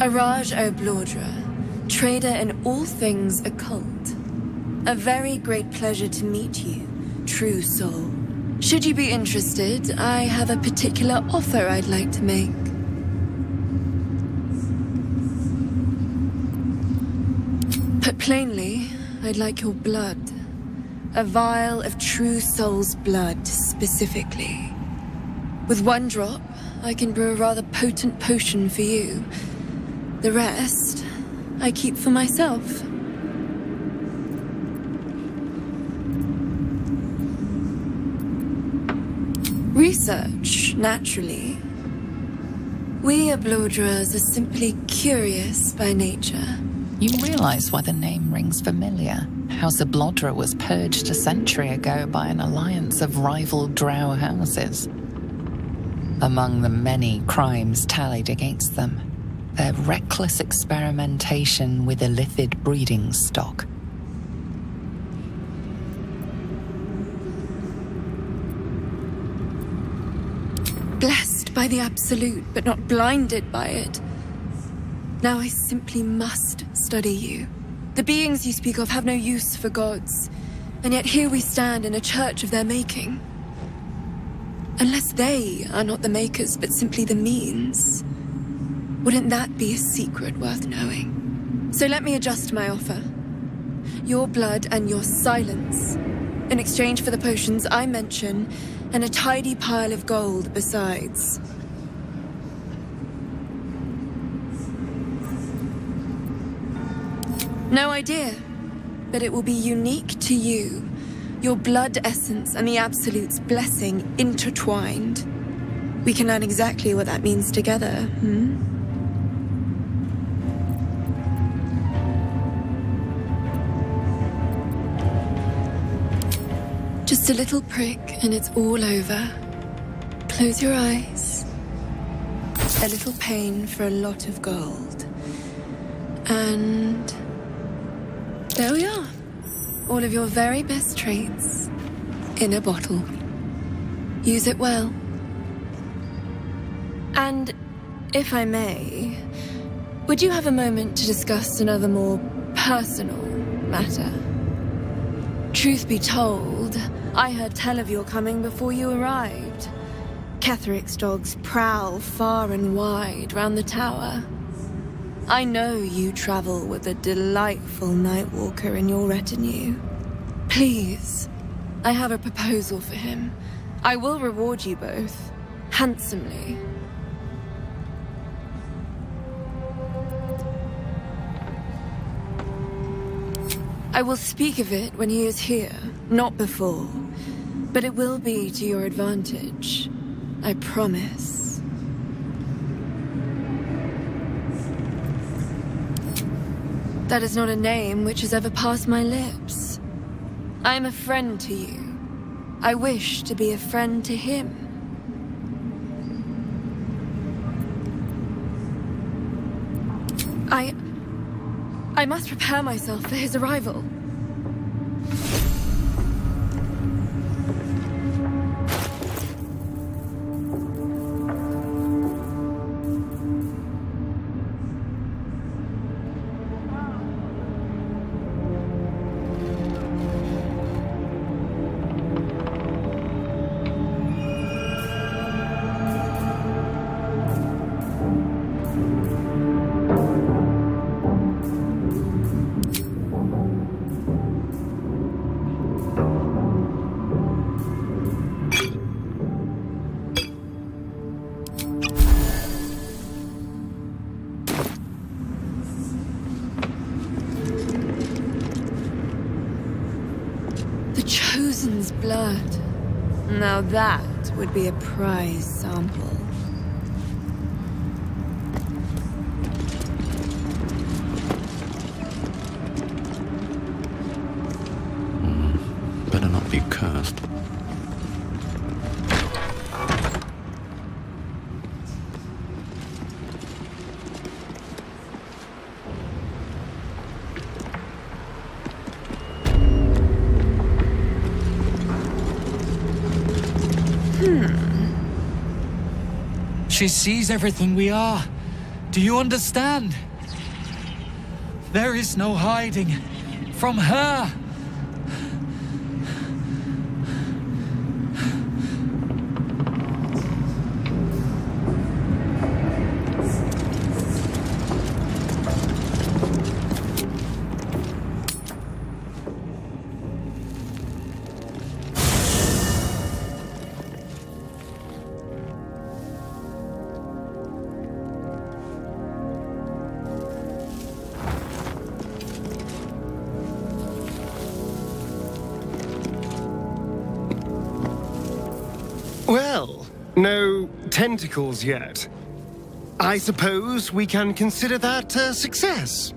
Araj Baldur, trader in all things occult. A very great pleasure to meet you, true soul. Should you be interested, I have a particular offer I'd like to make. Put plainly, I'd like your blood. A vial of true soul's blood, specifically. With one drop, I can brew a rather potent potion for you. The rest, I keep for myself. Research, naturally. We Balduras are simply curious by nature. You realize why the name rings familiar? House Baldur was purged a century ago by an alliance of rival drow houses. Among the many crimes tallied against them, their reckless experimentation with illithid breeding stock. Blessed by the absolute, but not blinded by it. Now I simply must study you. The beings you speak of have no use for gods, and yet here we stand in a church of their making. Unless they are not the makers, but simply the means, wouldn't that be a secret worth knowing? So let me adjust my offer. Your blood and your silence, in exchange for the potions I mention, and a tidy pile of gold besides. No idea, but it will be unique to you. Your blood essence and the Absolute's blessing intertwined. We can learn exactly what that means together, Just a little prick and it's all over. Close your eyes. A little pain for a lot of gold. And there we are. All of your very best traits in a bottle. Use it well. And if I may, would you have a moment to discuss another more personal matter? Truth be told, I heard tell of your coming before you arrived. Ketheric's dogs prowl far and wide round the tower. I know you travel with a delightful Nightwalker in your retinue. Please, I have a proposal for him. I will reward you both, handsomely. I will speak of it when he is here, not before. But it will be to your advantage. I promise. That is not a name which has ever passed my lips. I am a friend to you. I wish to be a friend to him. I must prepare myself for his arrival. Blood. Now that would be a prize sample. Better not be cursed. She sees everything we are. Do you understand? There is no hiding from her. Well, no tentacles yet. I suppose we can consider that a success.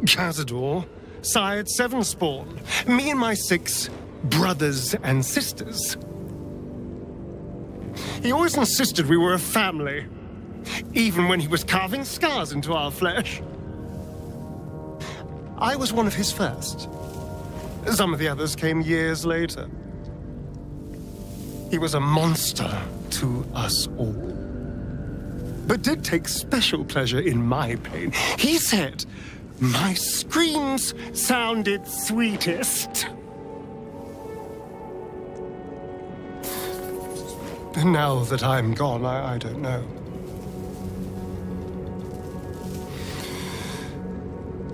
Cazador sired 7 spawn. Me and my 6 brothers and sisters. He always insisted we were a family, even when he was carving scars into our flesh. I was one of his first. Some of the others came years later. He was a monster to us all, but did take special pleasure in my pain. He said my screams sounded sweetest. Now that I'm gone, I don't know.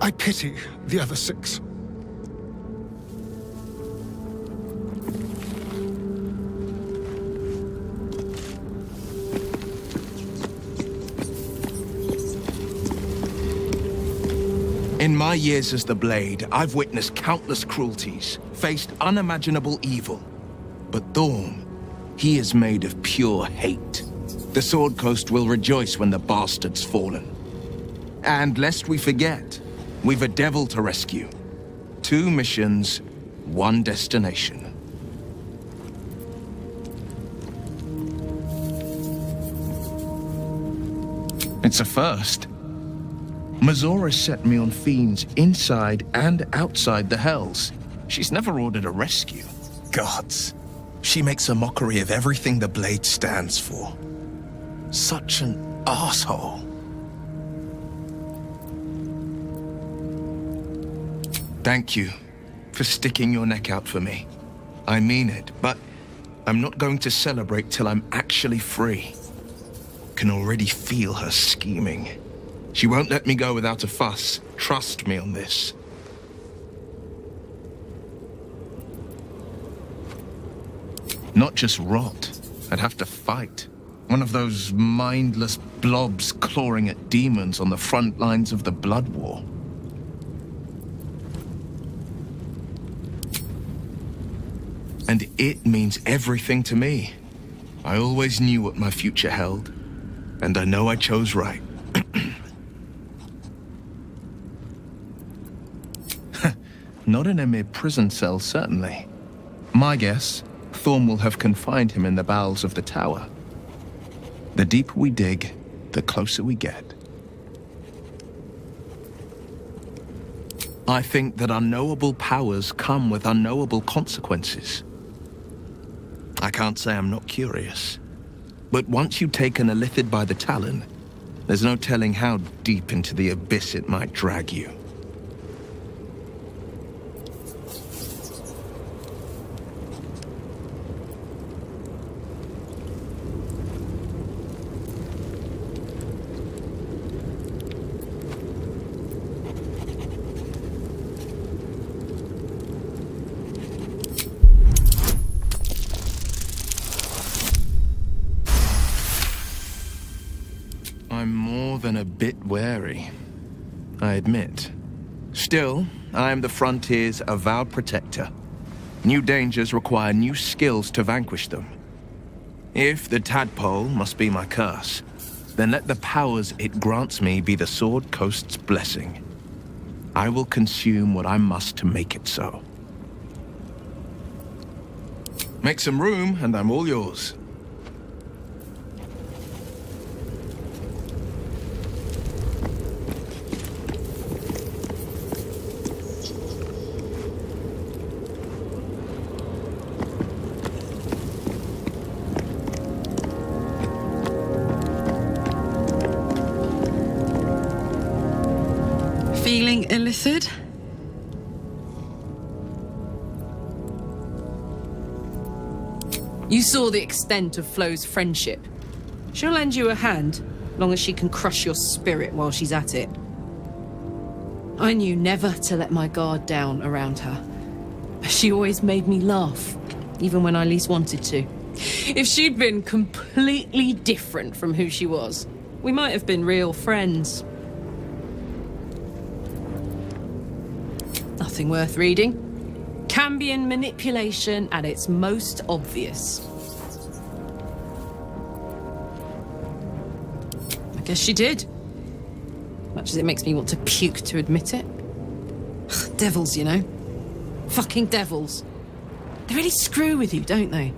I pity the other 6. In my years as the Blade, I've witnessed countless cruelties, faced unimaginable evil. But Thorm, he is made of pure hate. The Sword Coast will rejoice when the bastard's fallen. And lest we forget, we've a devil to rescue. 2 missions, 1 destination. It's a first. Mazora set me on fiends inside and outside the Hells. She's never ordered a rescue. Gods. She makes a mockery of everything the Blade stands for. Such an asshole. Thank you for sticking your neck out for me. I mean it, but I'm not going to celebrate till I'm actually free. Can already feel her scheming. She won't let me go without a fuss. Trust me on this. Not just rot. I'd have to fight. One of those mindless blobs clawing at demons on the front lines of the Blood War. And it means everything to me. I always knew what my future held, and I know I chose right. Not in a mere prison cell, certainly. My guess, Thorm will have confined him in the bowels of the tower. The deeper we dig, the closer we get. I think that unknowable powers come with unknowable consequences. I can't say I'm not curious. But once you've taken a lithid by the talon, there's no telling how deep into the abyss it might drag you. I'm more than a bit wary, I admit. Still, I am the frontier's avowed protector. New dangers require new skills to vanquish them. If the tadpole must be my curse, then let the powers it grants me be the Sword Coast's blessing. I will consume what I must to make it so. Make some room, and I'm all yours. Feeling illicit? You saw the extent of Flo's friendship. She'll lend you a hand, long as she can crush your spirit while she's at it. I knew never to let my guard down around her. She always made me laugh, even when I least wanted to. If she'd been completely different from who she was, we might have been real friends. Nothing worth reading. Cambion manipulation at its most obvious. I guess she did. Much as it makes me want to puke to admit it. Devils, you know. Fucking devils. They really screw with you, don't they?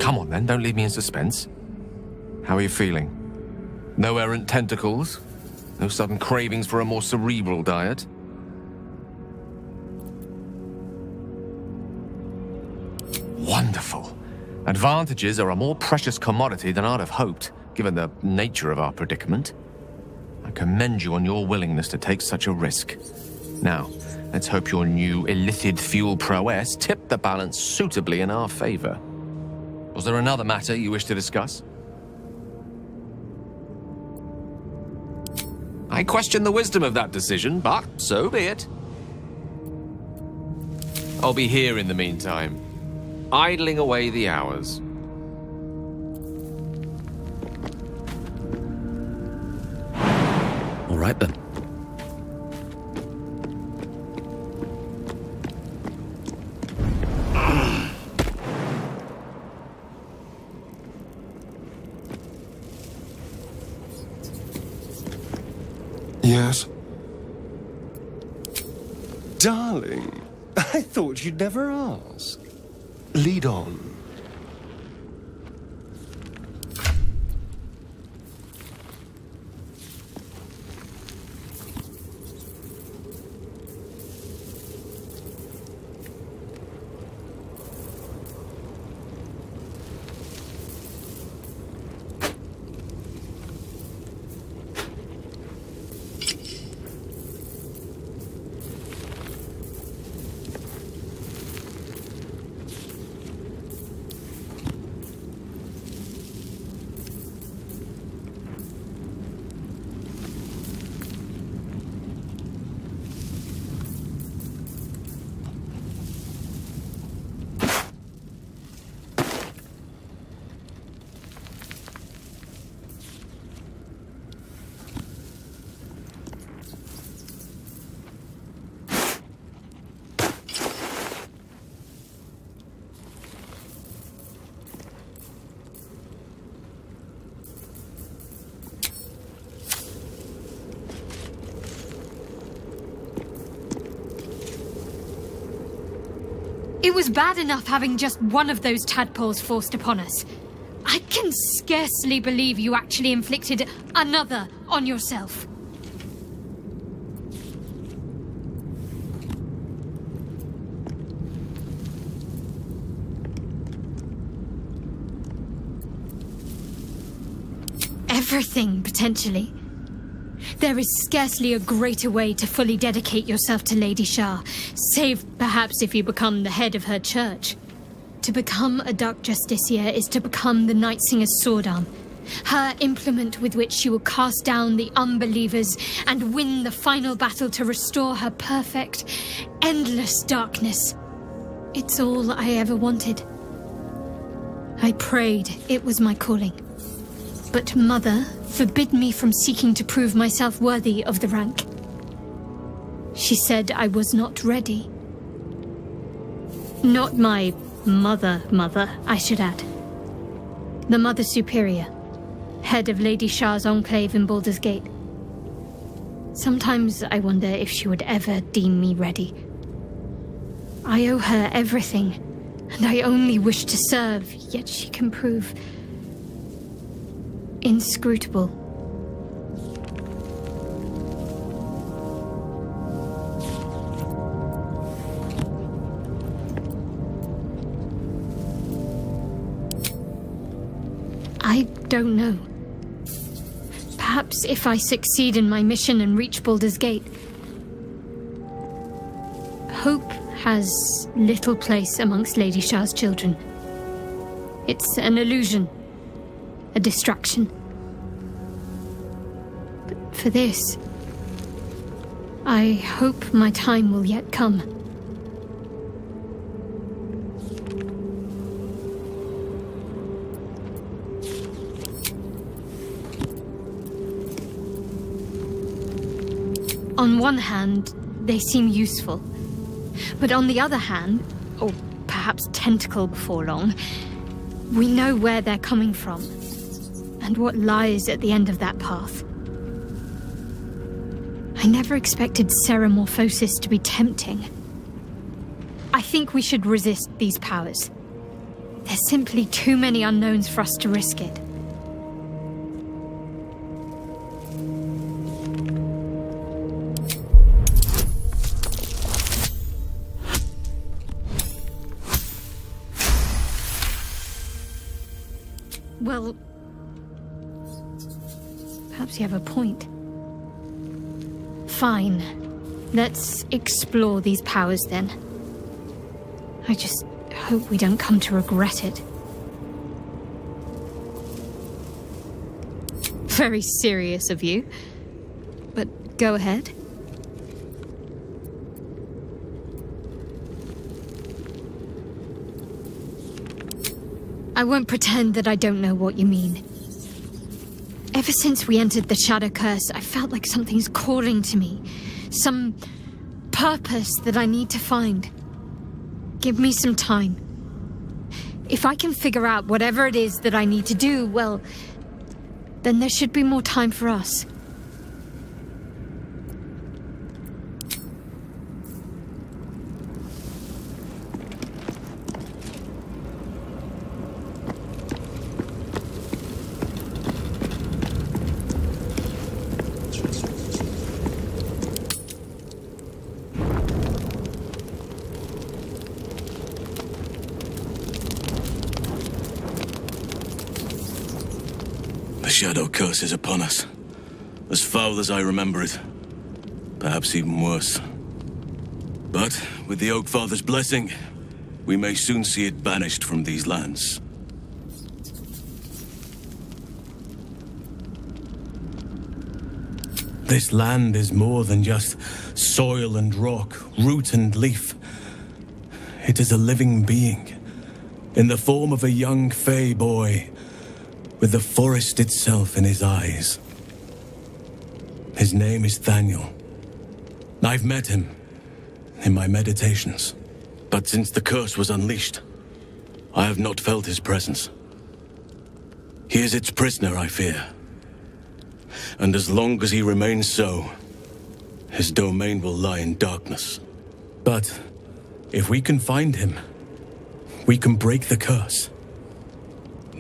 Come on then, don't leave me in suspense. How are you feeling? No errant tentacles? No sudden cravings for a more cerebral diet? Wonderful. Advantages are a more precious commodity than I'd have hoped, given the nature of our predicament. I commend you on your willingness to take such a risk. Now, let's hope your new illithid fuel prowess tipped the balance suitably in our favor. Was there another matter you wish to discuss? I question the wisdom of that decision, but so be it. I'll be here in the meantime, idling away the hours. All right then. Yes? Darling, I thought you'd never ask. Lead on. It was bad enough having just one of those tadpoles forced upon us. I can scarcely believe you actually inflicted another on yourself. Everything, potentially. There is scarcely a greater way to fully dedicate yourself to Lady Shah, save perhaps if you become the head of her church. To become a Dark Justiciar is to become the Night Singer's sword arm, her implement with which she will cast down the unbelievers and win the final battle to restore her perfect, endless darkness. It's all I ever wanted. I prayed it was my calling. But Mother forbid me from seeking to prove myself worthy of the rank. She said I was not ready. Not my mother, I should add. The Mother Superior, head of Lady Shah's enclave in Baldur's Gate. Sometimes I wonder if she would ever deem me ready. I owe her everything, and I only wish to serve, yet she can prove inscrutable. I don't know. Perhaps if I succeed in my mission and reach Baldur's Gate. Hope has little place amongst Lady Shah's children. It's an illusion, a distraction. But for this, I hope my time will yet come. On one hand, they seem useful. But on the other hand, or perhaps tentacle before long, we know where they're coming from, and what lies at the end of that path. I never expected Ceramorphosis to be tempting. I think we should resist these powers. There's simply too many unknowns for us to risk it. Well, perhaps you have a point. Fine. Let's explore these powers then. I just hope we don't come to regret it. Very serious of you. But go ahead. I won't pretend that I don't know what you mean. Ever since we entered the Shadow Curse, I felt like something's calling to me. Some purpose that I need to find. Give me some time. If I can figure out whatever it is that I need to do, well, then there should be more time for us. The Shadow Curse is upon us. As foul as I remember it. Perhaps even worse. But, with the Oak Father's blessing, we may soon see it banished from these lands. This land is more than just soil and rock, root and leaf. It is a living being, in the form of a young Fey boy, with the forest itself in his eyes. His name is Thaniel. I've met him in my meditations, but since the curse was unleashed, I have not felt his presence. He is its prisoner, I fear. And as long as he remains so, his domain will lie in darkness. But if we can find him, we can break the curse.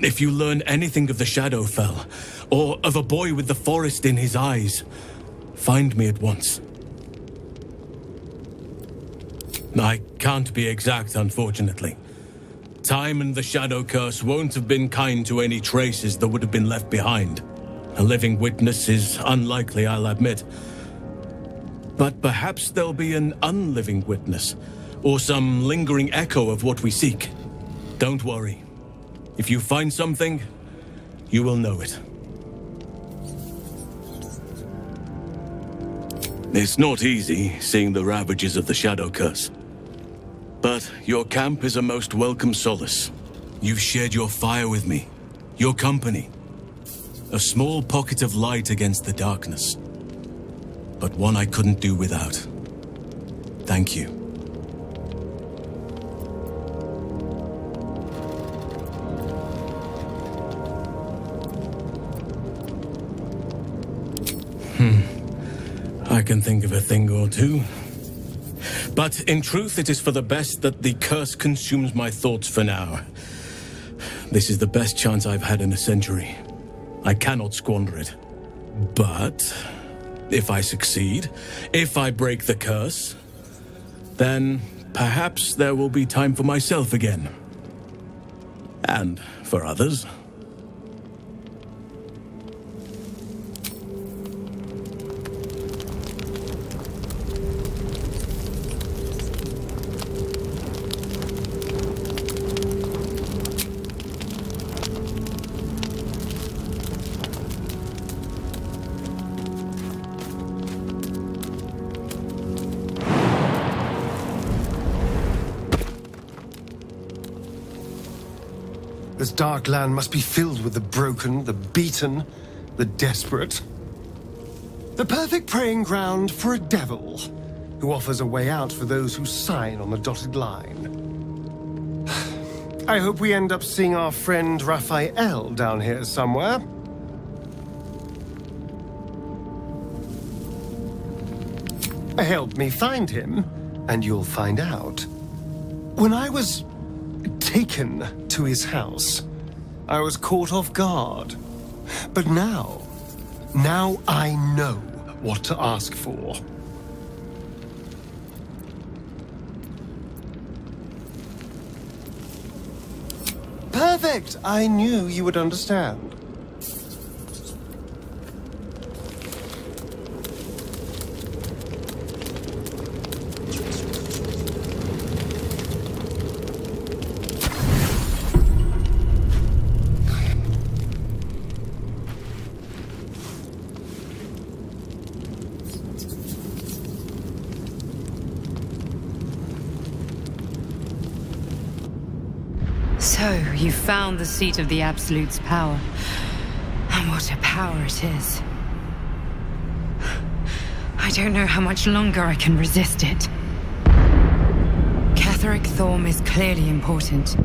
If you learn anything of the Shadowfell, or of a boy with the forest in his eyes, find me at once. I can't be exact, unfortunately. Time and the Shadow Curse won't have been kind to any traces that would have been left behind. A living witness is unlikely, I'll admit. But perhaps there'll be an unliving witness, or some lingering echo of what we seek. Don't worry. If you find something, you will know it. It's not easy, seeing the ravages of the Shadow Curse. But your camp is a most welcome solace. You've shared your fire with me, your company. A small pocket of light against the darkness. But one I couldn't do without. Thank you. can think of a thing or two. But in truth, it is for the best that the curse consumes my thoughts for now. This is the best chance I've had in a century. I cannot squander it. But if I succeed, if I break the curse, then perhaps there will be time for myself again. And for others. This dark land must be filled with the broken, the beaten, the desperate. The perfect preying ground for a devil, who offers a way out for those who sign on the dotted line. I hope we end up seeing our friend Raphael down here somewhere. Help me find him, and you'll find out. When I was taken to his house, I was caught off guard. But now I know what to ask for. Perfect! I knew you would understand. So, you found the seat of the Absolute's power. And what a power it is. I don't know how much longer I can resist it. Catherick Thorm is clearly important,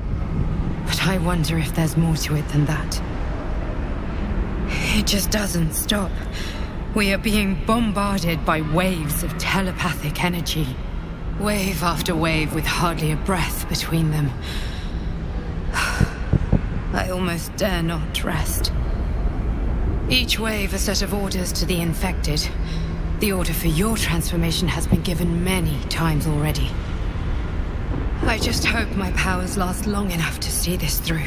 but I wonder if there's more to it than that. It just doesn't stop. We are being bombarded by waves of telepathic energy. Wave after wave with hardly a breath between them. I almost dare not rest. Each wave a set of orders to the infected. The order for your transformation has been given many times already. I just hope my powers last long enough to see this through.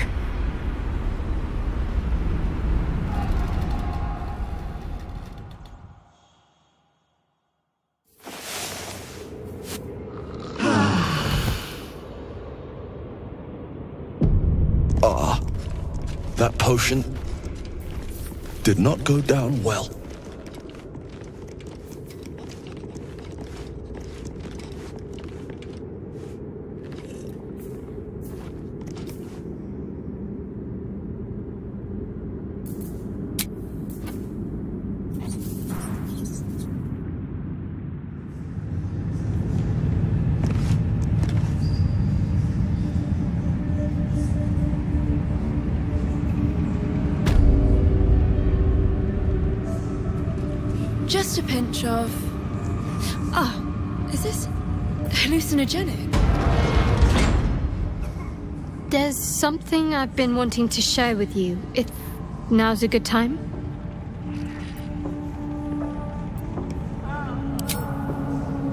That potion did not go down well. Just a pinch of... is this hallucinogenic? There's something I've been wanting to share with you, if now's a good time.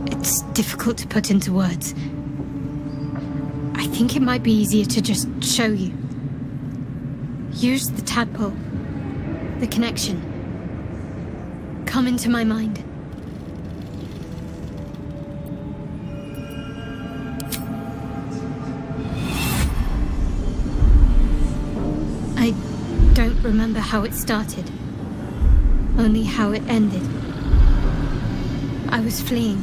It's difficult to put into words. I think it might be easier to just show you. Use the tadpole, the connection. Come into my mind. I don't remember how it started, only how it ended. I was fleeing.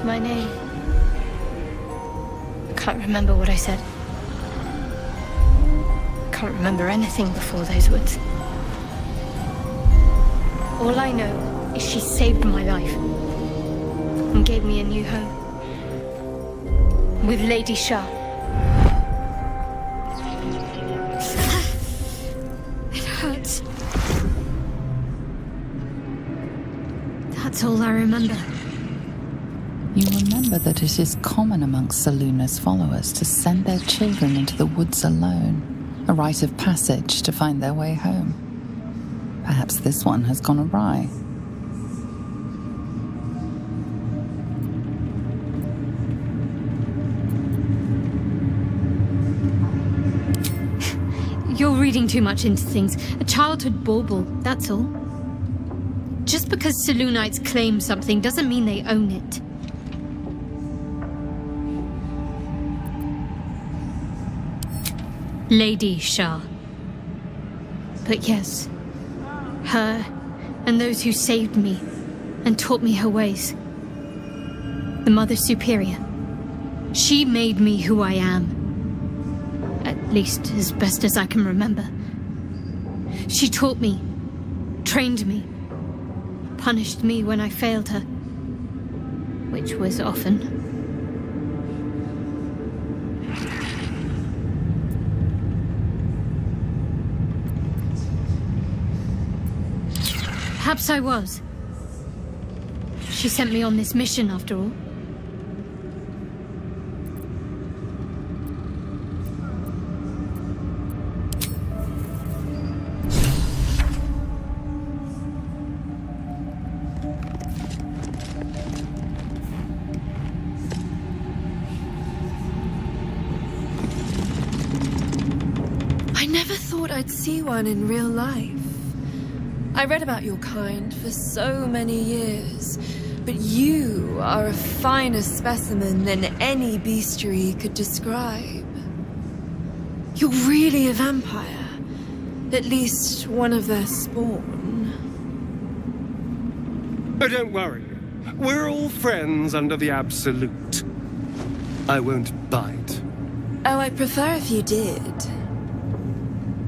My name. I can't remember what I said. I can't remember anything before those words. All I know is she saved my life and gave me a new home. With Lady Shah. It hurts. That's all I remember. You remember that it is common amongst Selûne's followers to send their children into the woods alone, a rite of passage to find their way home. Perhaps this one has gone awry. You're reading too much into things. A childhood bauble, that's all. Just because Selûnites claim something doesn't mean they own it. Lady Shah. But yes, her and those who saved me and taught me her ways. The Mother Superior. She made me who I am. At least as best as I can remember. She taught me, trained me, punished me when I failed her, which was often. Perhaps I was. She sent me on this mission after all. I never thought I'd see one in real life. I read about your kind for so many years, but you are a finer specimen than any bestiary could describe. You're really a vampire, at least one of their spawn. Oh, don't worry. We're all friends under the Absolute. I won't bite. Oh, I'd prefer if you did.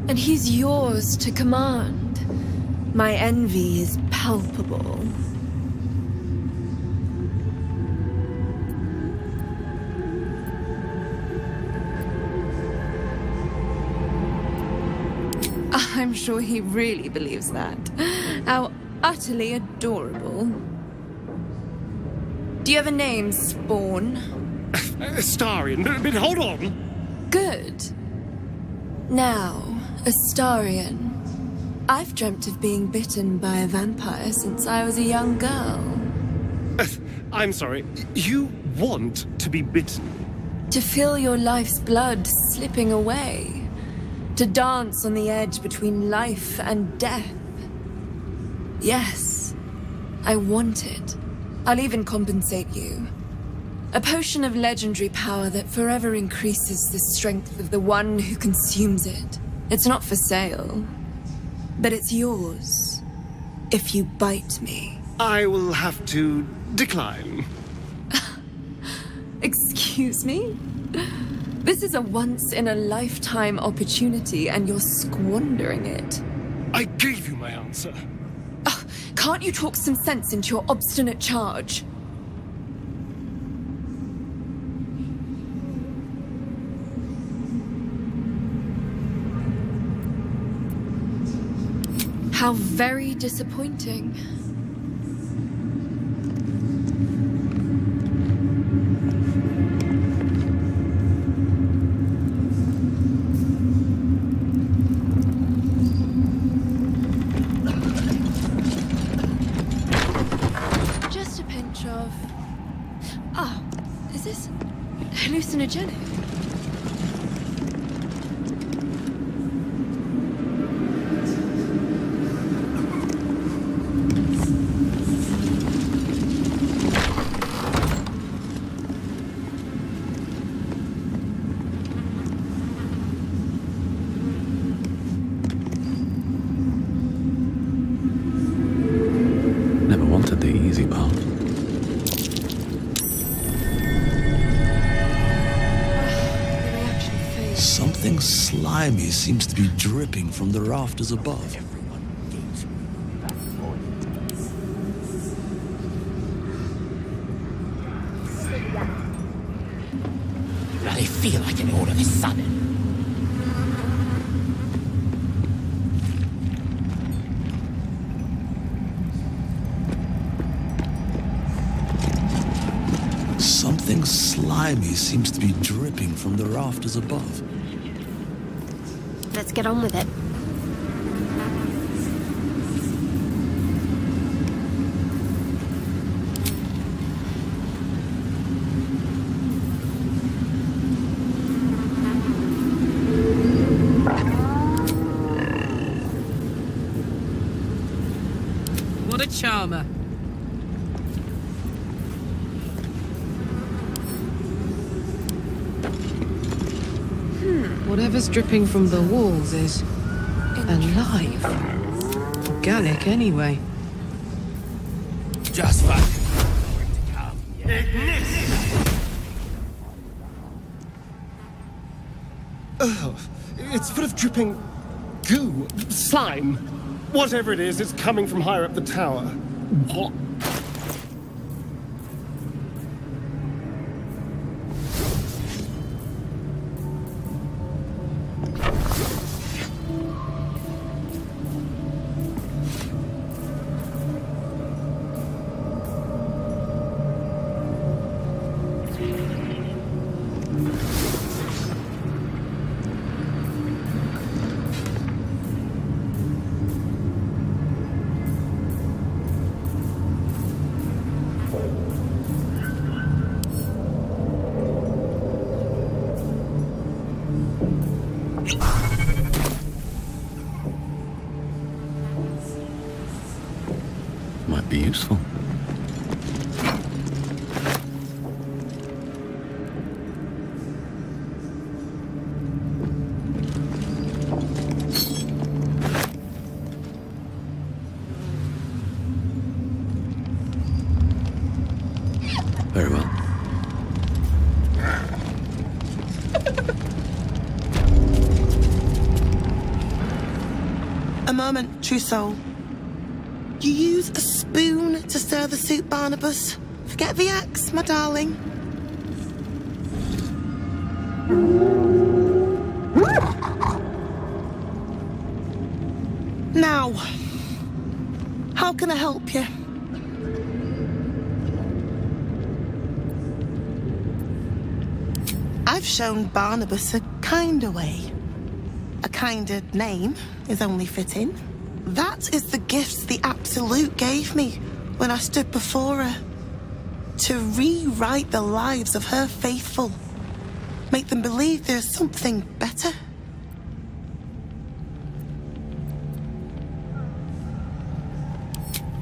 And he's yours to command. My envy is palpable. I'm sure he really believes that. How utterly adorable. Do you have a name, Spawn? Astarion, but hold on. Good. Now, Astarion. I've dreamt of being bitten by a vampire since I was a young girl. I'm sorry, you want to be bitten? To feel your life's blood slipping away. To dance on the edge between life and death. Yes, I want it. I'll even compensate you. A potion of legendary power that forever increases the strength of the one who consumes it. It's not for sale. But it's yours, if you bite me. I will have to decline. Excuse me? This is a once-in-a-lifetime opportunity, and you're squandering it. I gave you my answer. Can't you talk some sense into your obstinate charge? How very disappointing. Just a pinch of... Ah, is this hallucinogenic? slimy seems to be dripping from the rafters above. I feel like an order this sudden. Something slimy seems to be dripping from the rafters above. Let's get on with it. What a charmer. Whatever's dripping from the walls is alive. Organic, anyway. Just fine. Ugh, it's full of dripping goo, slime. Whatever it is, it's coming from higher up the tower. What? Might be useful. Very well. A moment, true soul. You use a spoon to stir the soup, Barnabas. Forget the axe, my darling. Now, how can I help you? I've shown Barnabas a kinder way. A kinder name is only fitting. That is the gift the Absolute gave me when I stood before her. To rewrite the lives of her faithful. Make them believe there's something better.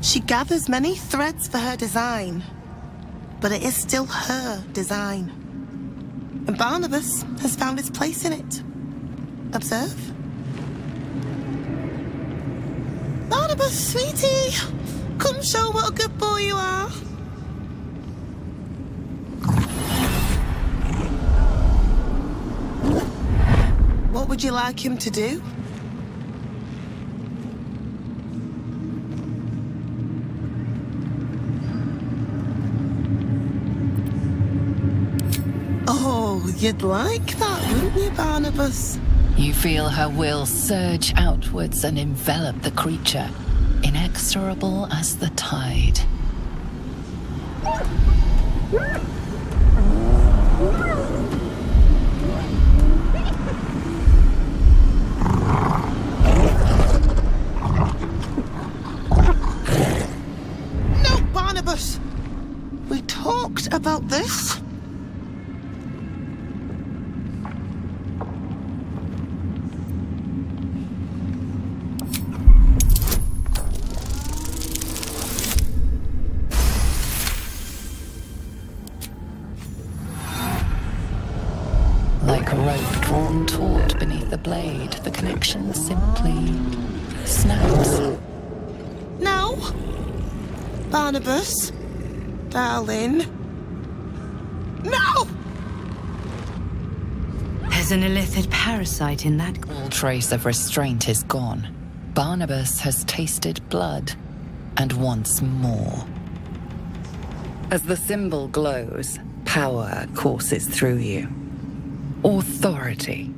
She gathers many threads for her design, but it is still her design. And Barnabas has found his place in it. Observe. Barnabas, sweetie, come show what a good boy you are. What would you like him to do? Oh, you'd like that, wouldn't you, Barnabas? You feel her will surge outwards and envelop the creature, inexorable as the tide. No, Barnabas! We talked about this. Like a rope drawn taut beneath the blade, the connection simply snaps. No! Barnabas, darling. No! There's an illithid parasite in that. All trace of restraint is gone. Barnabas has tasted blood, and wants more. As the symbol glows, power courses through you. Authority.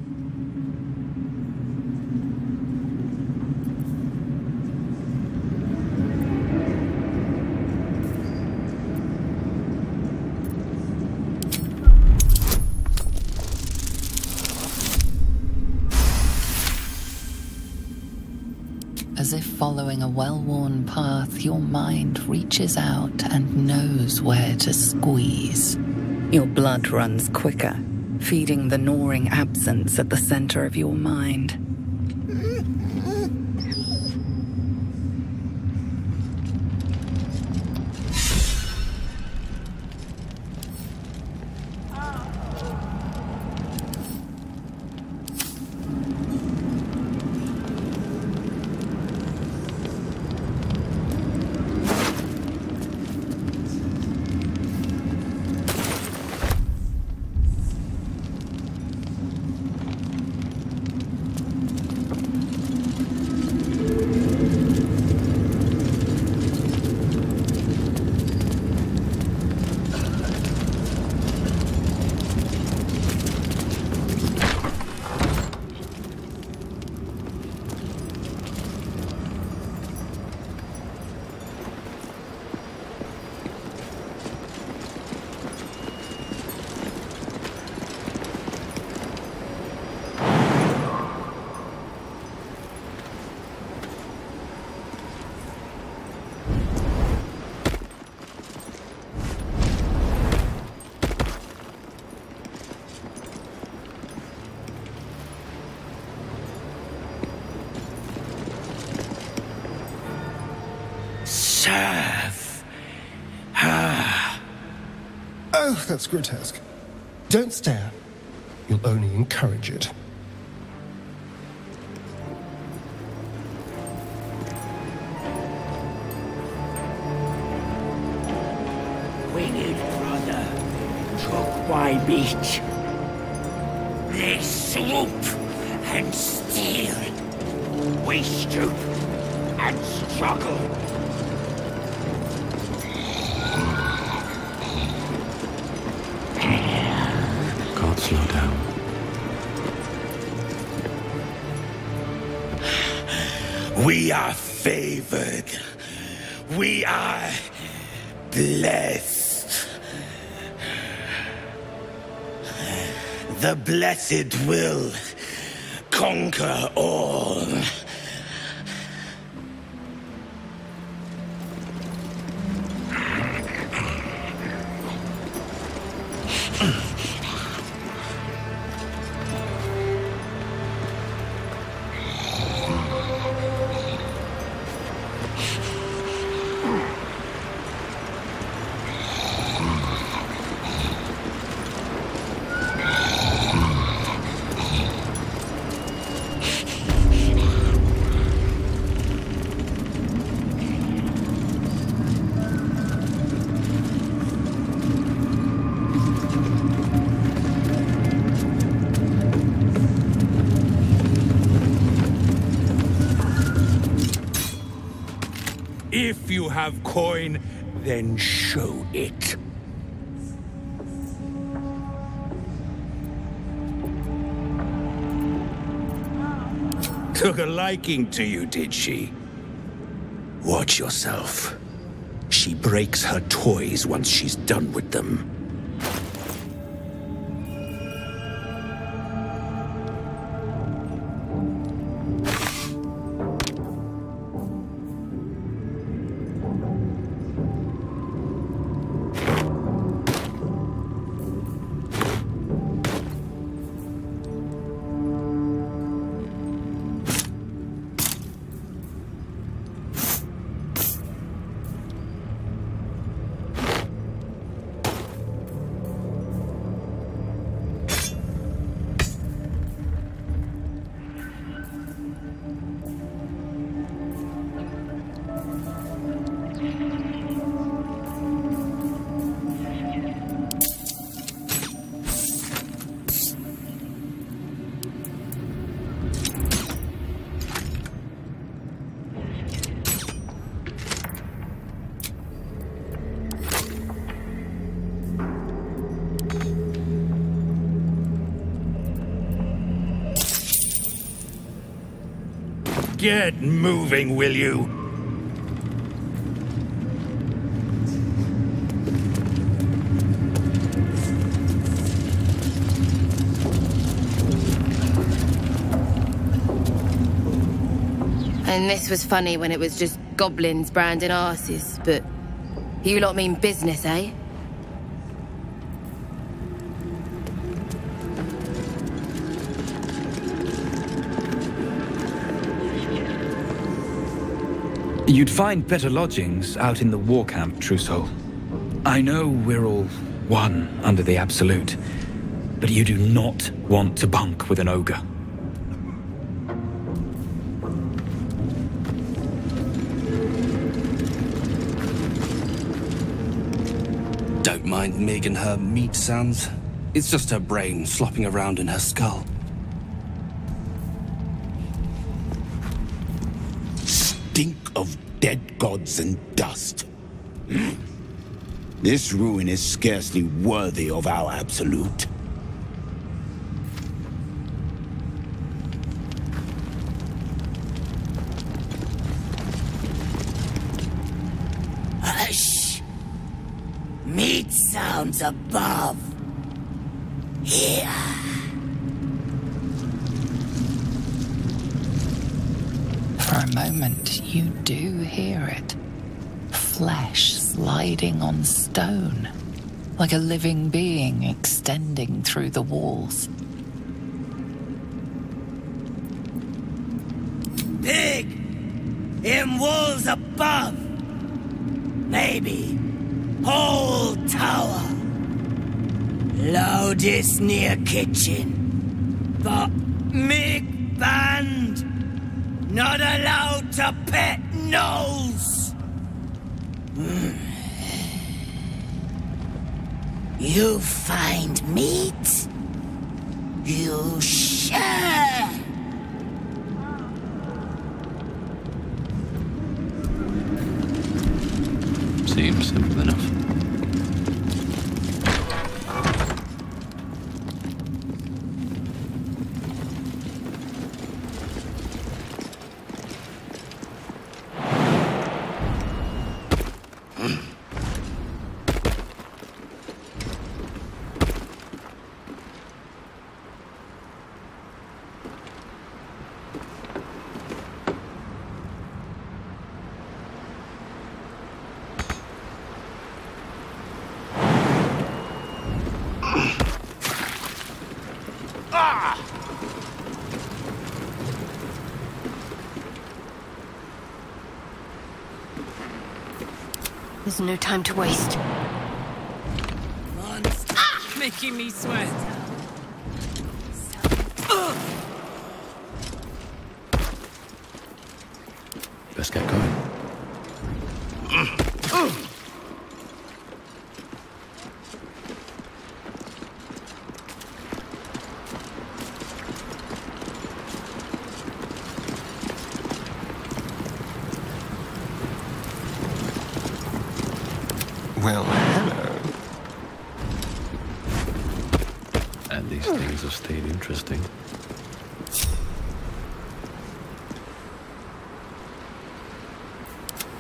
As if following a well-worn path, your mind reaches out and knows where to squeeze. Your blood runs quicker, feeding the gnawing absence at the center of your mind. Serve her. Oh, that's grotesque. Don't stare. You'll only encourage it. Winged brother took my meat. They swoop and steal. We stoop and struggle. Can't slow down. We are favored. We are blessed. The blessed will conquer all. If you have coin, then show it. Took a liking to you, did she? Watch yourself. She breaks her toys once she's done with them. Get moving, will you? And this was funny when it was just goblins branding arses, but you lot mean business, eh? You'd find better lodgings out in the war camp, Trousseau. I know we're all one under the Absolute, but you do not want to bunk with an ogre. Don't mind Mig and her meat sounds. It's just her brain flopping around in her skull. Stink of dead gods and dust. This ruin is scarcely worthy of our Absolute. Hush! Meat sounds above. Here. For a moment, you do hear it. Flesh sliding on stone, like a living being extending through the walls. Big! In walls above! Maybe whole tower. Loudest near kitchen. But Mig banned. Not allowed to pet nose. You find meat? You share. Seems simple enough. There's no time to waste. Making me sweat. Let's get going. Well, hello. And these things have stayed interesting.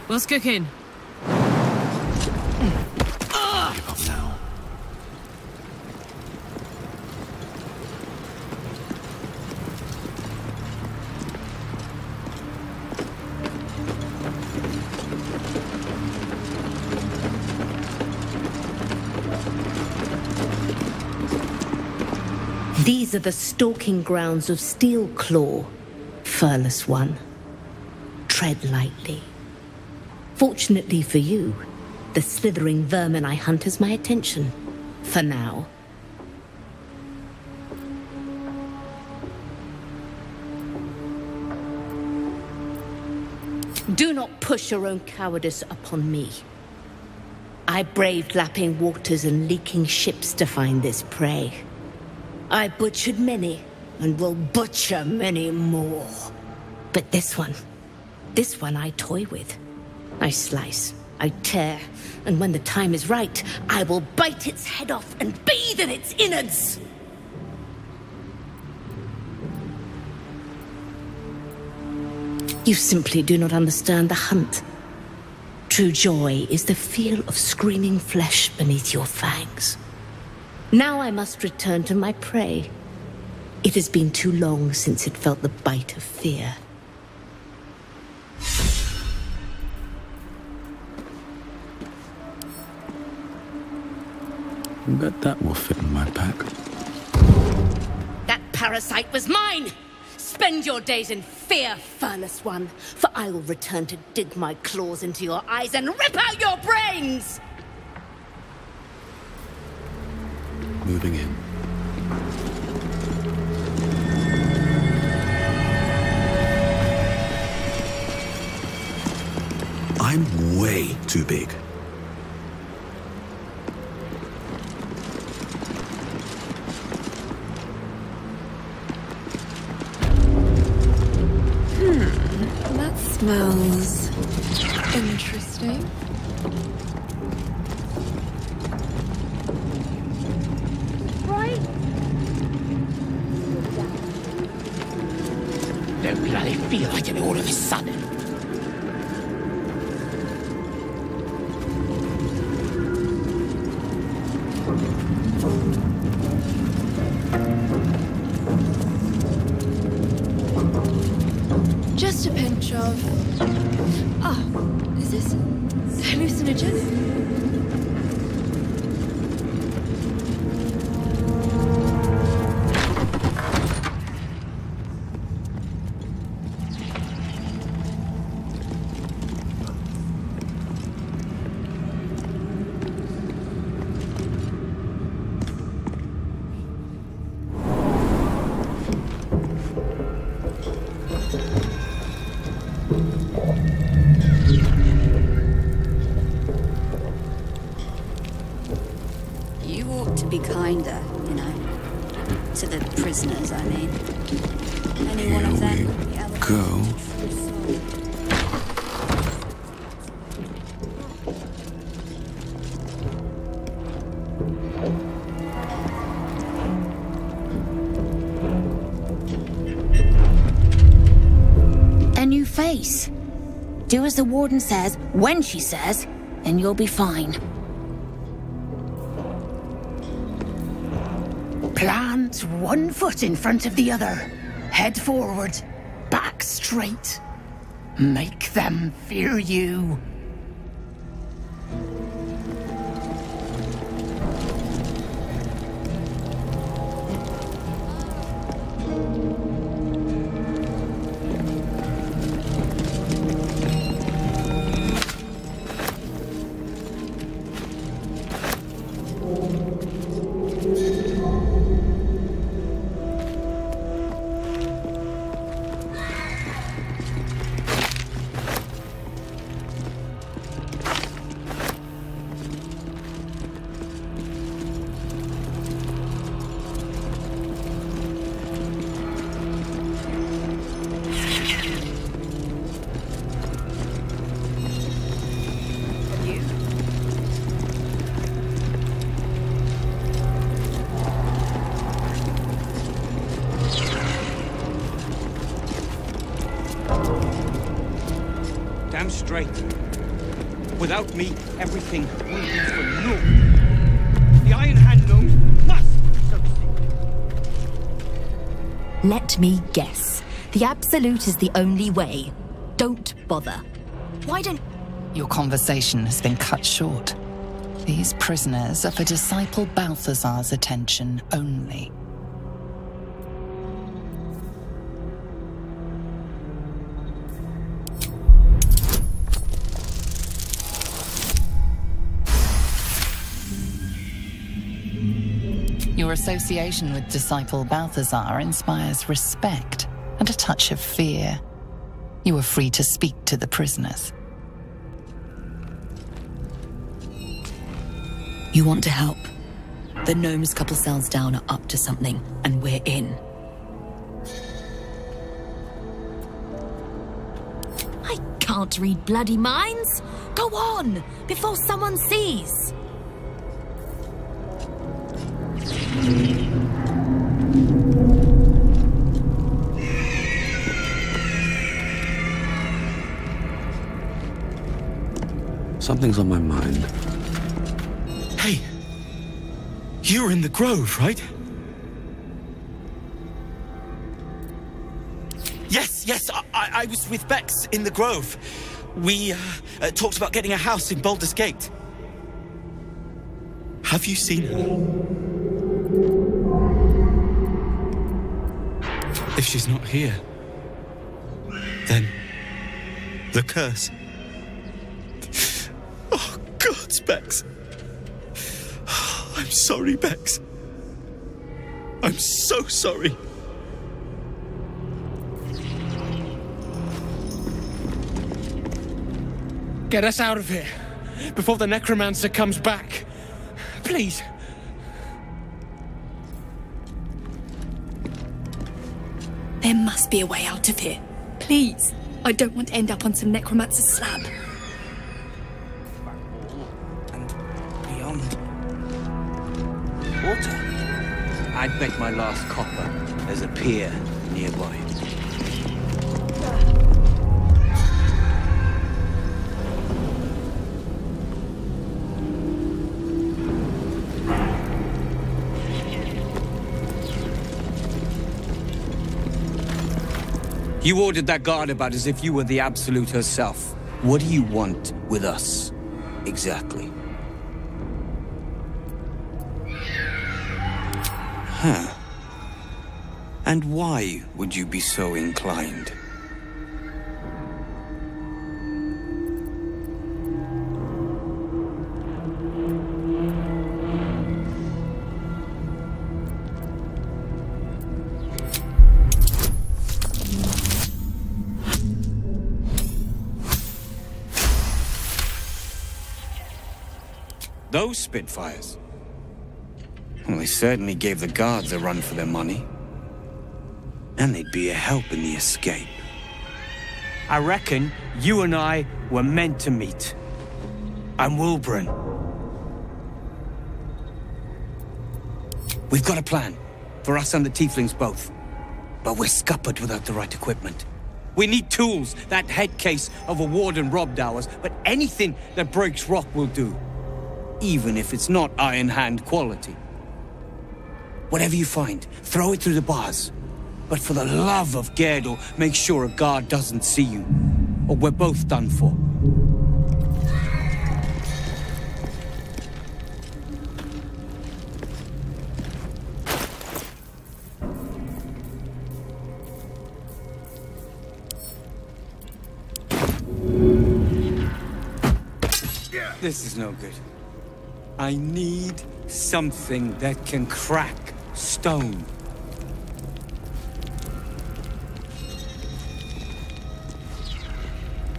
What's cooking? Give up now. These are the stalking grounds of Steelclaw, furless one. Tread lightly. Fortunately for you, the slithering vermin I hunt has my attention. For now. Do not push your own cowardice upon me. I braved lapping waters and leaking ships to find this prey. I butchered many, and will butcher many more. But this one I toy with. I slice, I tear, and when the time is right, I will bite its head off and bathe in its innards! You simply do not understand the hunt. True joy is the feel of screaming flesh beneath your fangs. Now I must return to my prey. It has been too long since it felt the bite of fear. Bet that will fit in my pack. That parasite was mine! Spend your days in fear, furless one, for I will return to dig my claws into your eyes and rip out your brains! Moving in. I'm way too big. That smells interesting. Right? Don't bloody feel like it all of a sudden. Just a pinch of... is this hallucinogenic? You ought to be kinder, you know. To the prisoners, I mean. Any one of them would be able to Go. A new face. Do as the warden says, when she says, and you'll be fine. Plant one foot in front of the other. Head forward. Back straight. Make them fear you. Damn straight. Without me, everything will be for naught. The Iron Hand gnomes must succeed. Let me guess. The Absolute is the only way. Don't bother. Why don't... Your conversation has been cut short. These prisoners are for Disciple Balthazar's attention only. Your association with Disciple Balthazar inspires respect and a touch of fear. You are free to speak to the prisoners. You want to help? The gnomes couple cells down are up to something, and we're in. I can't read bloody minds! Go on, before someone sees! Something's on my mind. Hey! You were in the grove, right? Yes, I was with Bex in the grove. We talked about getting a house in Baldur's Gate. Have you seen her? If she's not here, then the curse. Oh, God, Bex. I'm sorry, Bex. I'm so sorry. Get us out of here, before the necromancer comes back. Please. There must be a way out of here. Please. I don't want to end up on some necromancer's slab. And beyond. Water. I'd bet my last copper there's a pier nearby. You ordered that guard about as if you were the Absolute herself. What do you want with us, exactly? Huh. And why would you be so inclined? Those Spitfires? Well, they certainly gave the guards a run for their money. And they'd be a help in the escape. I reckon you and I were meant to meet. I'm Wilburn. We've got a plan, for us and the Tieflings both. But we're scuppered without the right equipment. We need tools. That head case of a warden robbed ours, but anything that breaks rock will do. Even if it's not Iron Hand quality. Whatever you find, throw it through the bars. But for the love of Gerdel, make sure a guard doesn't see you, or we're both done for. This is no good. I need something that can crack stone.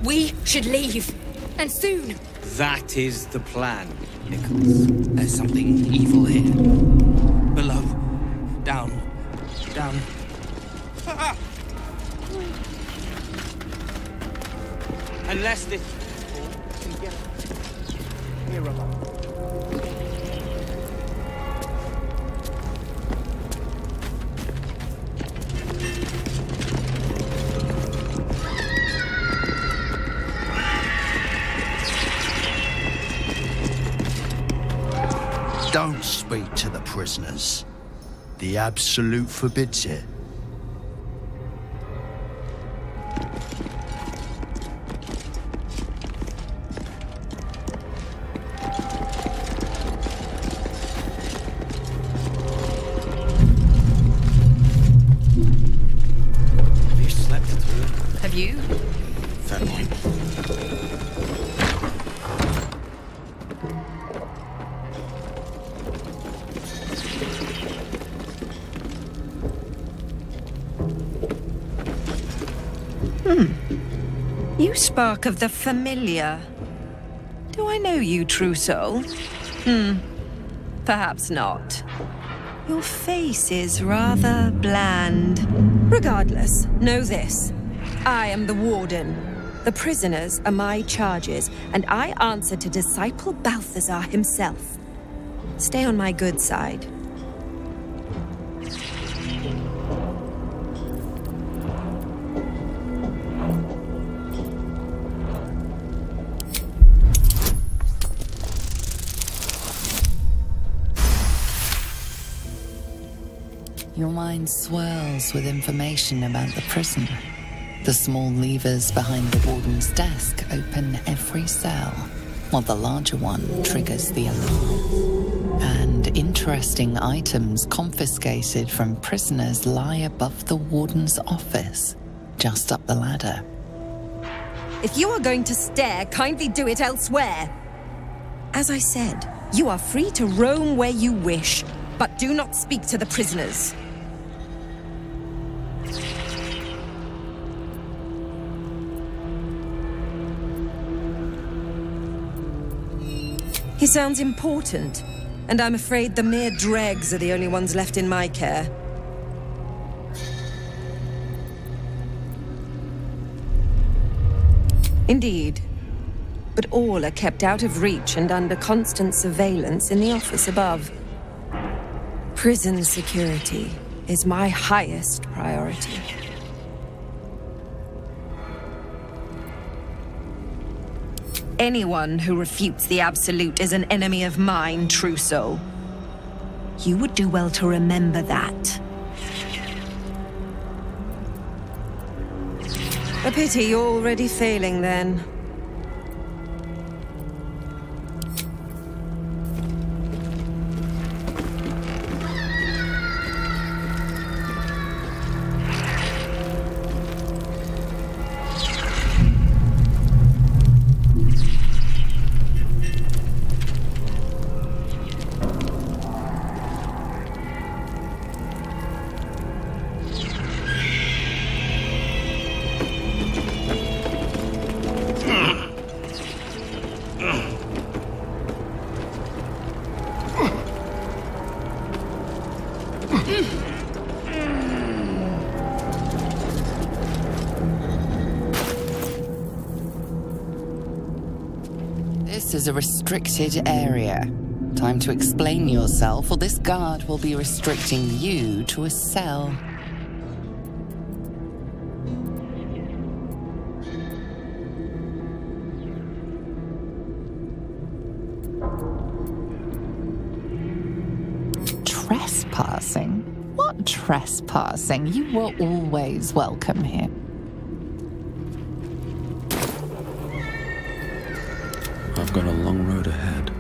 We should leave, and soon. That is the plan, Nichols. There's something evil here. Below. Down. Down. Ah! Unless this can get here alone. Don't speak to the prisoners. The Absolute forbids it. Have you slept through it? Have you? Fair point. You spark of the familiar. Do I know you, true soul? Perhaps not. Your face is rather bland. Regardless, know this. I am the warden. The prisoners are my charges, and I answer to Disciple Balthazar himself. Stay on my good side. Your mind swirls with information about the prison. The small levers behind the warden's desk open every cell, while the larger one triggers the alarm. And interesting items confiscated from prisoners lie above the warden's office, just up the ladder. If you are going to stare, kindly do it elsewhere. As I said, you are free to roam where you wish, but do not speak to the prisoners. He sounds important, and I'm afraid the mere dregs are the only ones left in my care. Indeed. But all are kept out of reach and under constant surveillance in the office above. Prison security is my highest priority. Anyone who refutes the Absolute is an enemy of mine, true soul. You would do well to remember that. A pity you're already failing, then. This is a restricted area. Time to explain yourself, or this guard will be restricting you to a cell. Trespassing? What trespassing? You were always welcome here. I've got a long road ahead.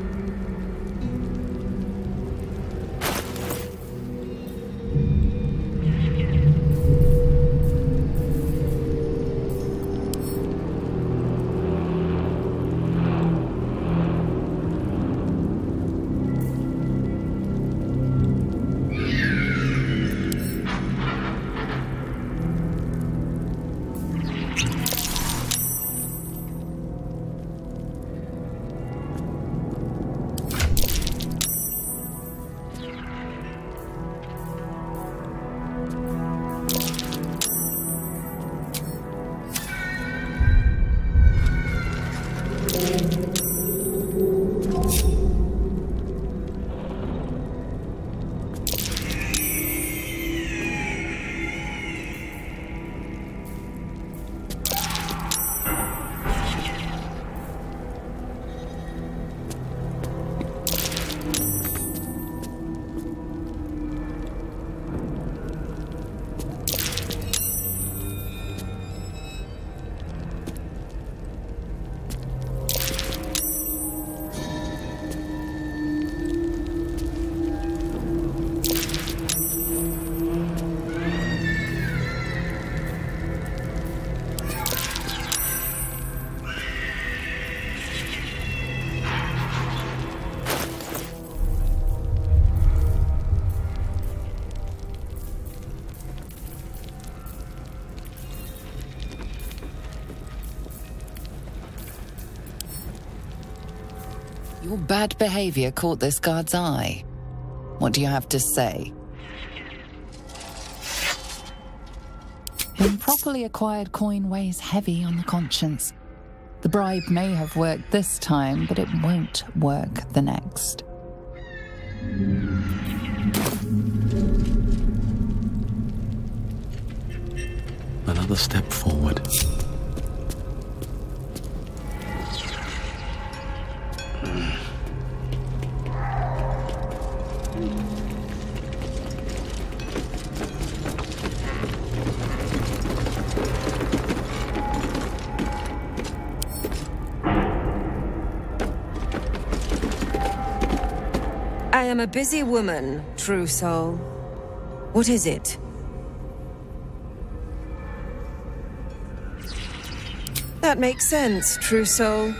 Your bad behavior caught this guard's eye. What do you have to say? Improperly acquired coin weighs heavy on the conscience. The bribe may have worked this time, but it won't work the next. Another step forward. am a busy woman, true soul. What is it? That makes sense, true soul.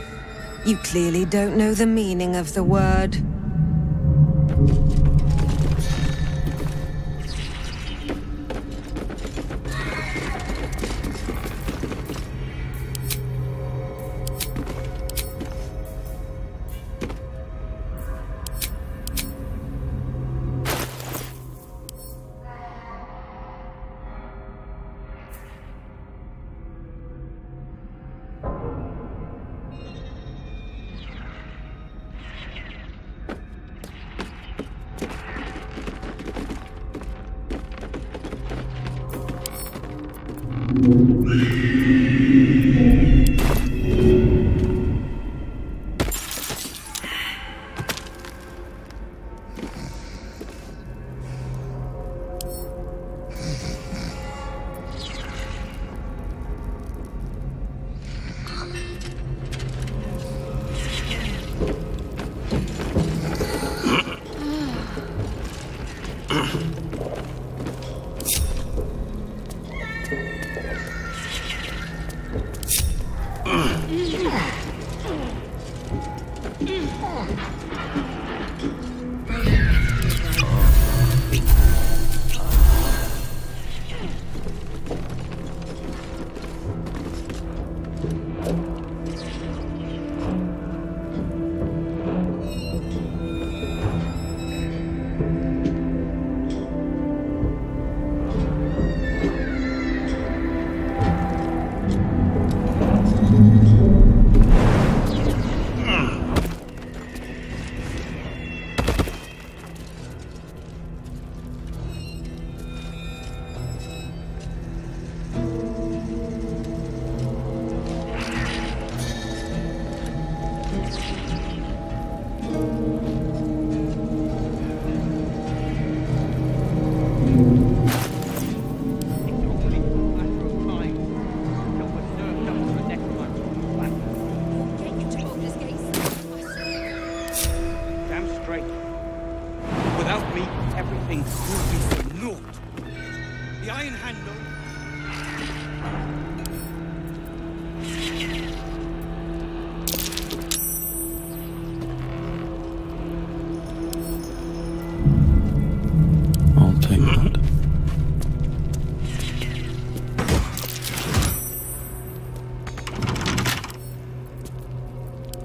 You clearly don't know the meaning of the word.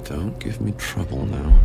Don't give me trouble now.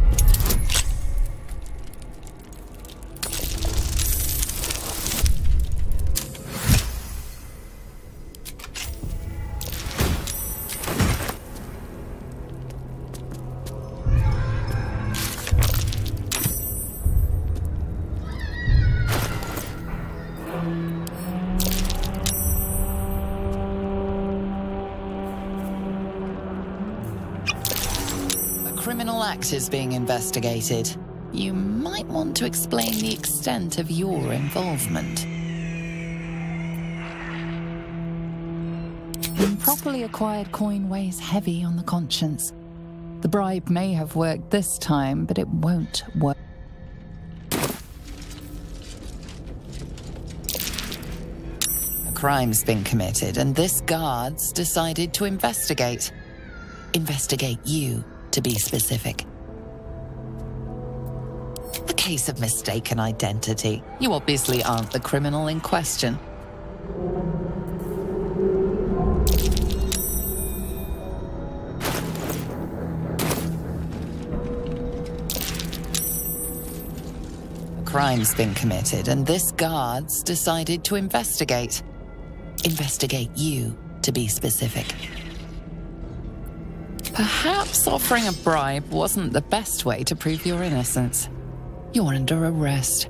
Is being investigated. You might want to explain the extent of your involvement. Improperly acquired coin weighs heavy on the conscience. The bribe may have worked this time, but it won't work. A crime's been committed, and this guard's decided to investigate. Investigate you, to be specific. A case of mistaken identity. You obviously aren't the criminal in question. A crime's been committed, and this guard's decided to investigate. Investigate you, to be specific. Perhaps offering a bribe wasn't the best way to prove your innocence. You're under arrest.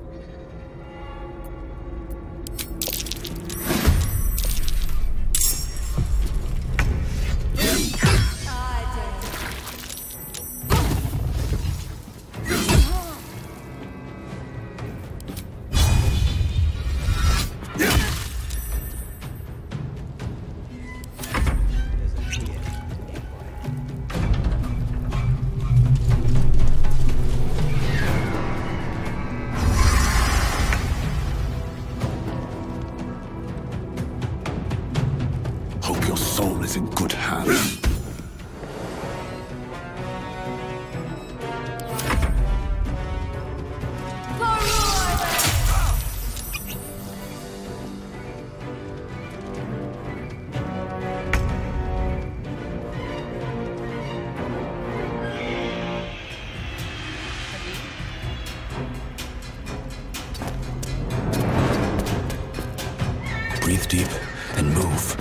is in good hands. Breathe deep and move.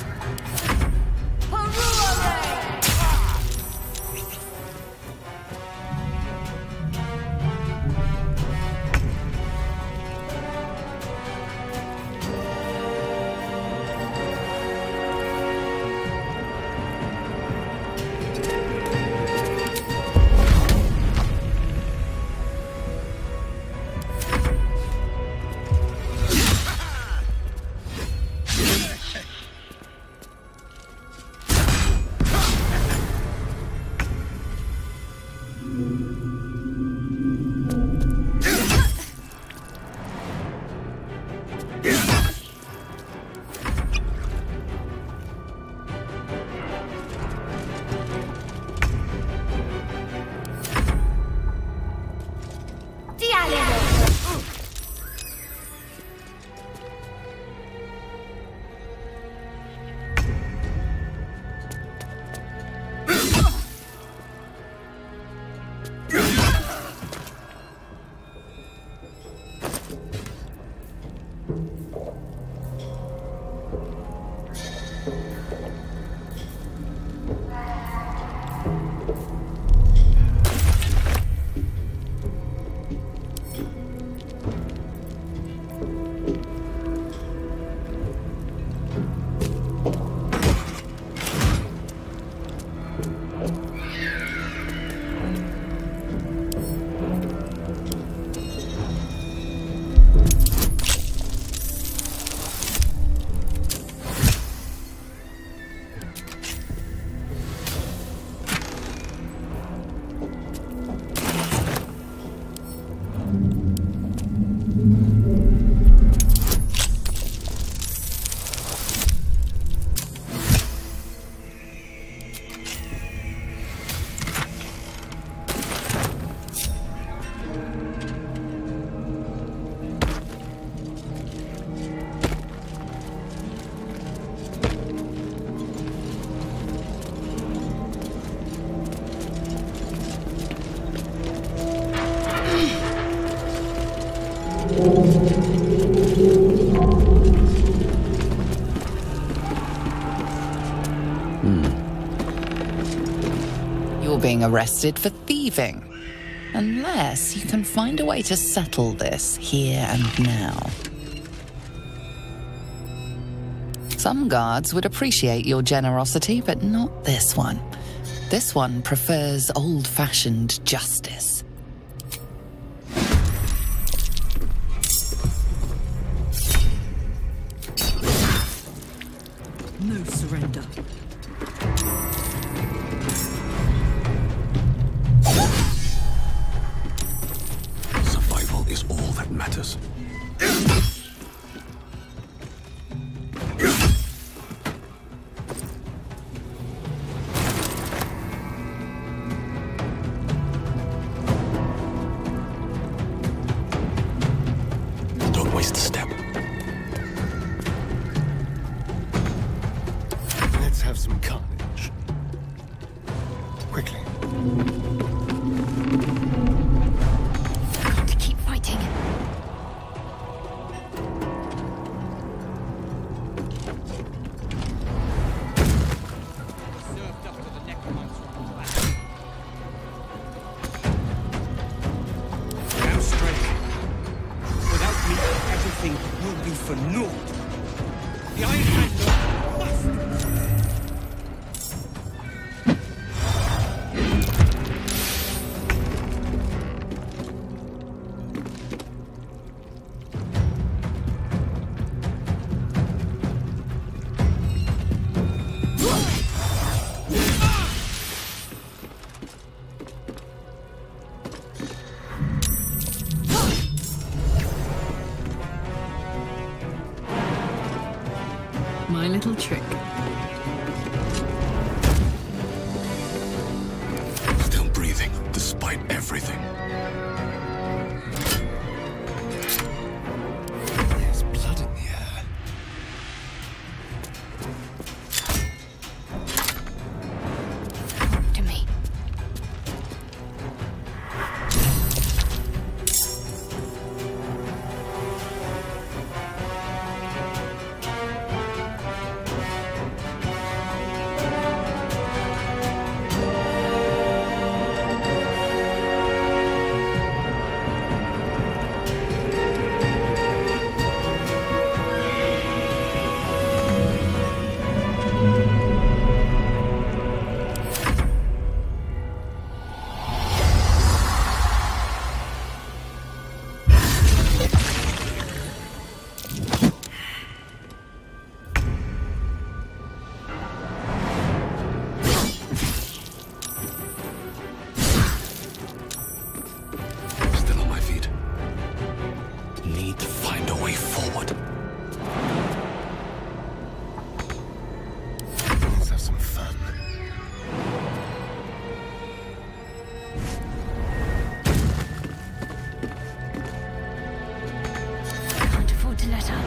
You're being arrested for thieving. Unless you can find a way to settle this here and now. Some guards would appreciate your generosity, but not this one. This one prefers old-fashioned justice. No surrender. Survival is all that matters. Don't waste a step. Let's have some carnage. Quickly. Got to keep fighting. Damn straight. Without me, everything will be for naught. The Iron Hand must. My little trick. breathing, despite everything. There's blood in the air. To me. Still on my feet. Need to find a way forward. Let's have some fun. Can't afford to let up.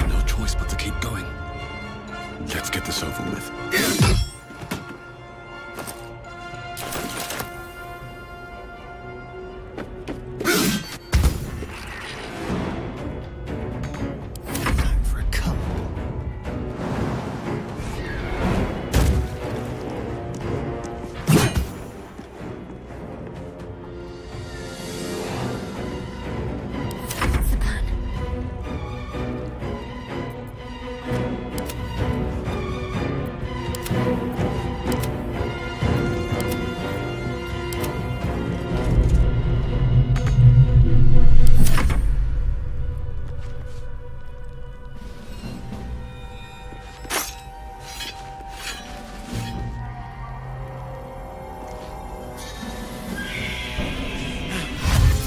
No choice but to keep going. Let's get this over with. Time for a cup. What's the plan?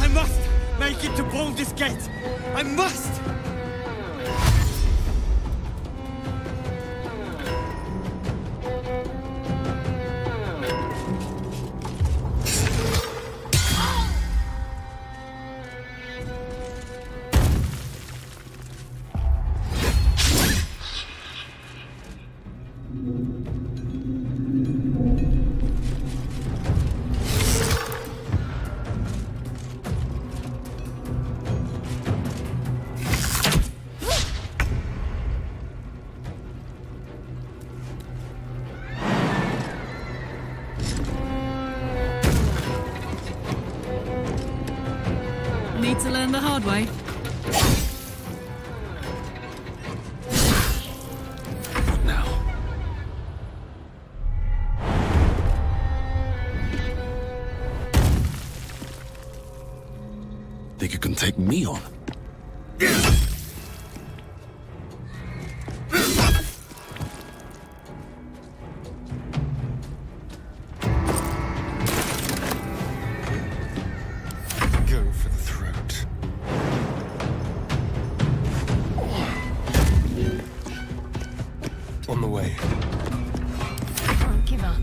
I must make it to Baldur's Gate. I must! Need to learn the hard way. What now? Think you can take me on? Go for the throat. On the way. Can't give up.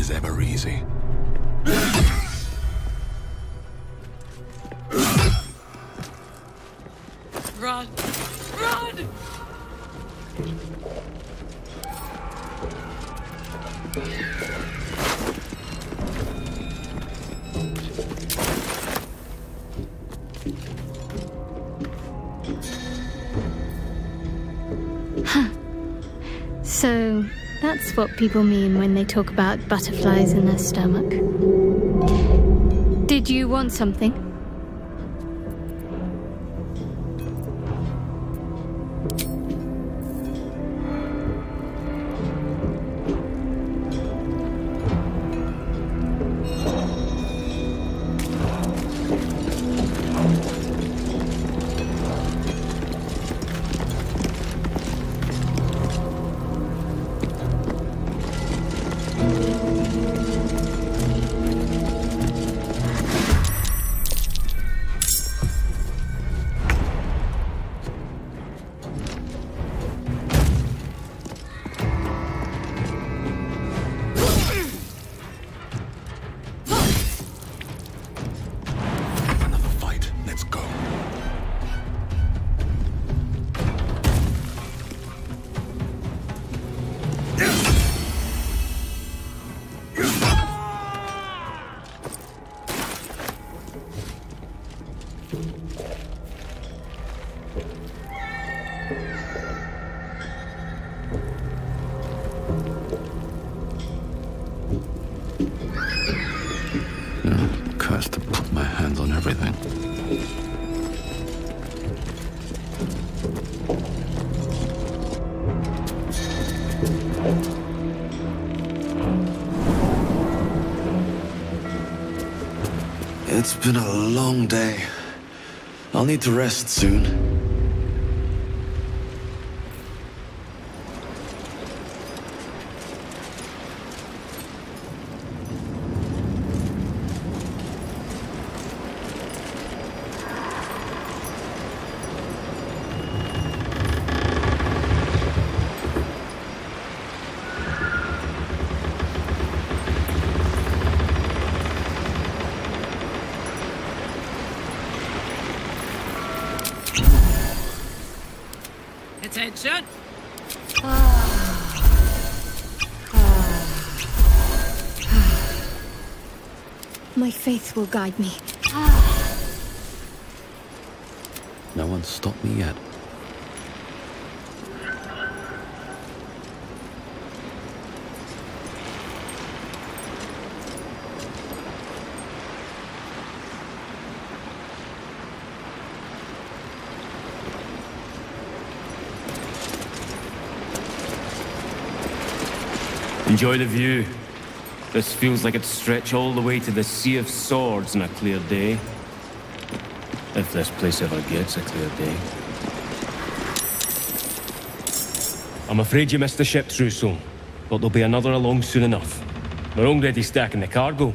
is ever easy. Run! Run! So, that's what people mean when they talk about butterflies in their stomach. Did you want something? Cursed to put my hands on everything. It's been a long day. I'll need to rest soon. Attention! My faith will guide me. No one's stopped me yet. Enjoy the view. This feels like it'd stretch all the way to the Sea of Swords on a clear day. If this place ever gets a clear day. I'm afraid you missed the ship, Trousseau, but there'll be another along soon enough. We're already stacking the cargo.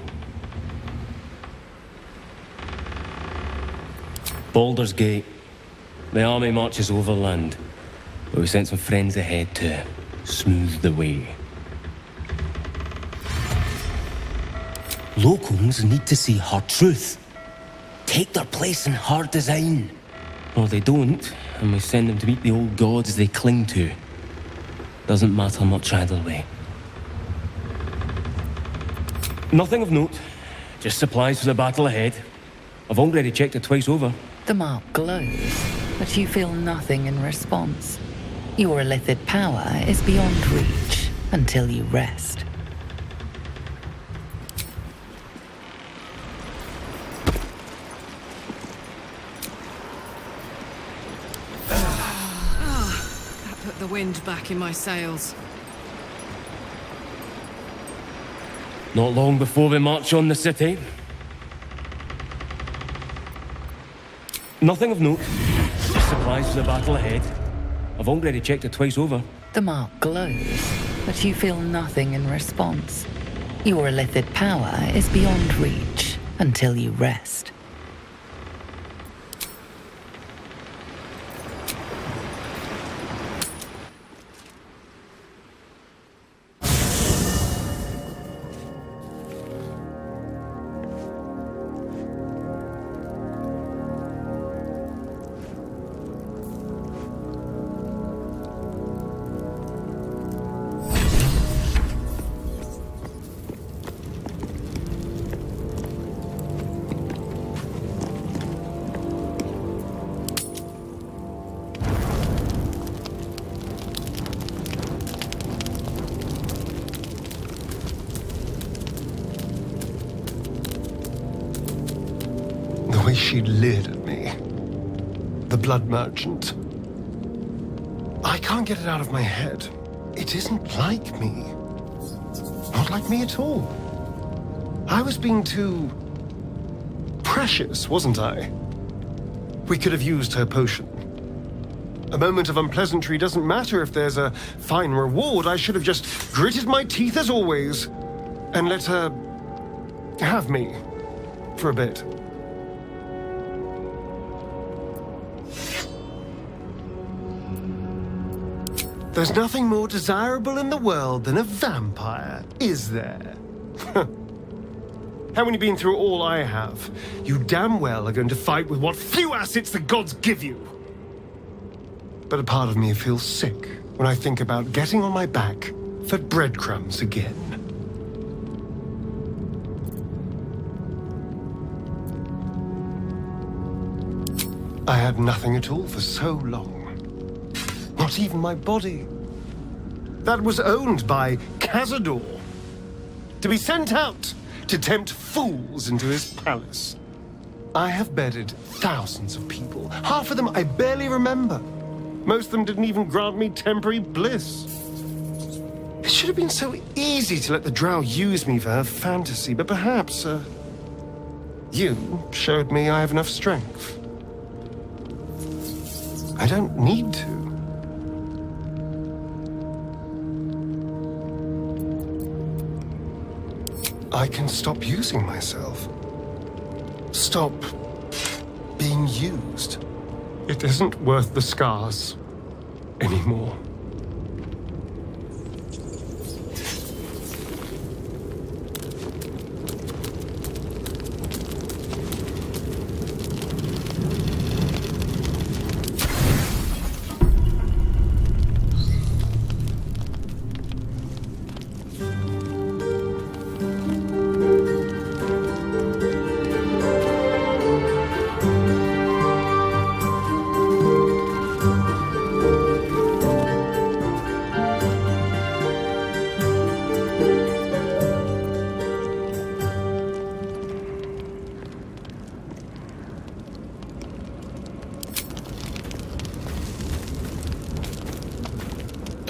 Baldur's Gate. The army marches overland, but we sent some friends ahead to smooth the way. Locals need to see her truth. Take their place in her design. Or they don't, and we send them to meet the old gods they cling to. Doesn't matter much either way. Nothing of note. Just supplies for the battle ahead. I've already checked it twice over. The mark glows, but you feel nothing in response. Your illithid power is beyond reach until you rest. Put the wind back in my sails. Not long before we march on the city. Nothing of note. Just supplies for the battle ahead. I've already checked it twice over. The mark glows, but you feel nothing in response. Your illithid power is beyond reach until you rest. way she leered at me. The blood merchant. I can't get it out of my head. It isn't like me. Not like me at all. I was being too precious, wasn't I? We could have used her potion. A moment of unpleasantry doesn't matter if there's a fine reward. I should have just gritted my teeth as always and let her have me for a bit. There's nothing more desirable in the world than a vampire, is there? Haven't you been through all I have? You damn well are going to fight with what few assets the gods give you. But a part of me feels sick when I think about getting on my back for breadcrumbs again. I had nothing at all for so long. Not even my body. That was owned by Cazador. To be sent out to tempt fools into his palace. I have bedded thousands of people. Half of them I barely remember. Most of them didn't even grant me temporary bliss. It should have been so easy to let the drow use me for her fantasy, but perhaps, you showed me I have enough strength. I don't need to. I can stop using myself. Stop being used. It isn't worth the scars anymore.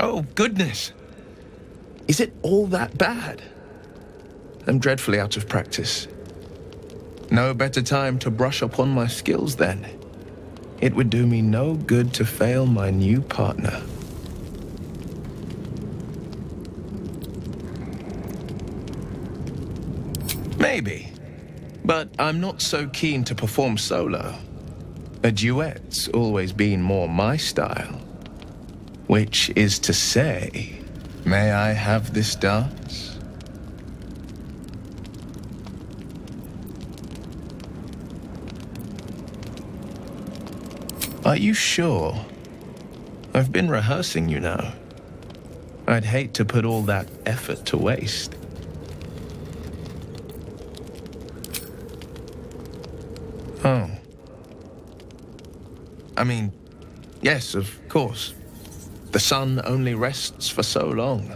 Oh, goodness. Is it all that bad? I'm dreadfully out of practice. No better time to brush up on my skills then. It would do me no good to fail my new partner. Maybe, but I'm not so keen to perform solo. A duet's always been more my style. Which is to say, may I have this dance? Are you sure? I've been rehearsing, you know. I'd hate to put all that effort to waste. Oh. I mean, yes, of course. The sun only rests for so long.